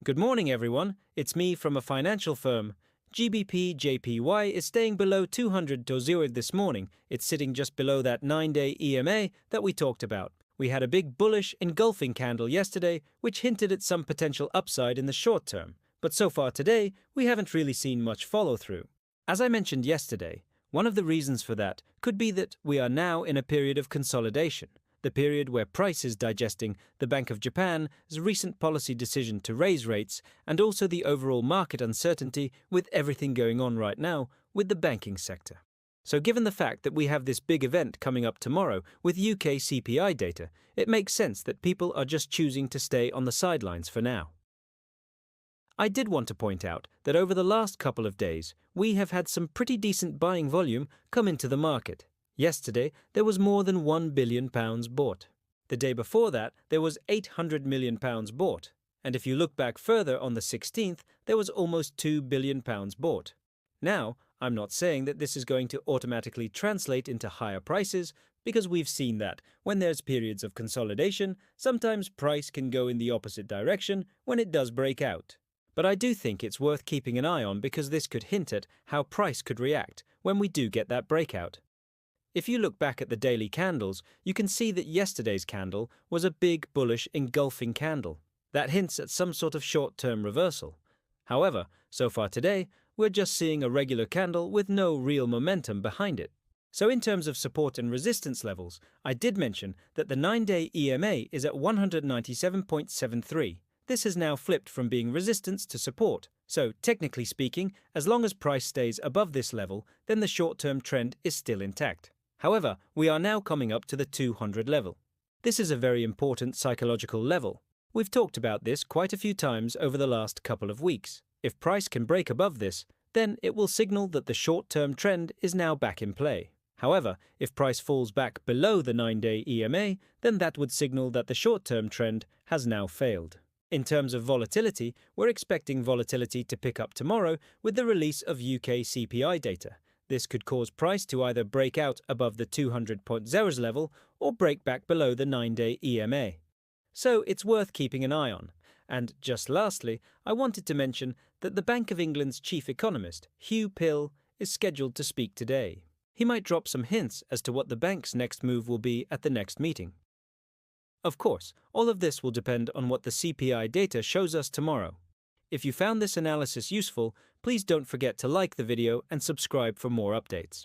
Good morning, everyone. It's me from a financial firm. GBP JPY is staying below 200 to 0 this morning. It's sitting just below that 9-day EMA that we talked about. We had a big bullish engulfing candle yesterday, which hinted at some potential upside in the short term. But so far today, we haven't really seen much follow-through. As I mentioned yesterday, one of the reasons for that could be that we are now in a period of consolidation. The period where price is digesting the Bank of Japan's recent policy decision to raise rates and also the overall market uncertainty with everything going on right now with the banking sector. So given the fact that we have this big event coming up tomorrow with UK CPI data, it makes sense that people are just choosing to stay on the sidelines for now. I did want to point out that over the last couple of days, we have had some pretty decent buying volume come into the market. Yesterday, there was more than £1 billion bought. The day before that, there was £800 million bought. And if you look back further on the 16th, there was almost £2 billion bought. Now, I'm not saying that this is going to automatically translate into higher prices, because we've seen that when there's periods of consolidation, sometimes price can go in the opposite direction when it does break out. But I do think it's worth keeping an eye on because this could hint at how price could react when we do get that breakout. If you look back at the daily candles, you can see that yesterday's candle was a big bullish engulfing candle. That hints at some sort of short-term reversal. However, so far today, we're just seeing a regular candle with no real momentum behind it. So in terms of support and resistance levels, I did mention that the 9-day EMA is at 197.73. This has now flipped from being resistance to support. So technically speaking, as long as price stays above this level, then the short-term trend is still intact. However, we are now coming up to the 200 level. This is a very important psychological level. We've talked about this quite a few times over the last couple of weeks. If price can break above this, then it will signal that the short-term trend is now back in play. However, if price falls back below the 9-day EMA, then that would signal that the short-term trend has now failed. In terms of volatility, we're expecting volatility to pick up tomorrow with the release of UK CPI data. This could cause price to either break out above the 200.0s level or break back below the 9-day EMA. So it's worth keeping an eye on. And just lastly, I wanted to mention that the Bank of England's chief economist, Hugh Pill, is scheduled to speak today. He might drop some hints as to what the bank's next move will be at the next meeting. Of course, all of this will depend on what the CPI data shows us tomorrow. If you found this analysis useful, please don't forget to like the video and subscribe for more updates.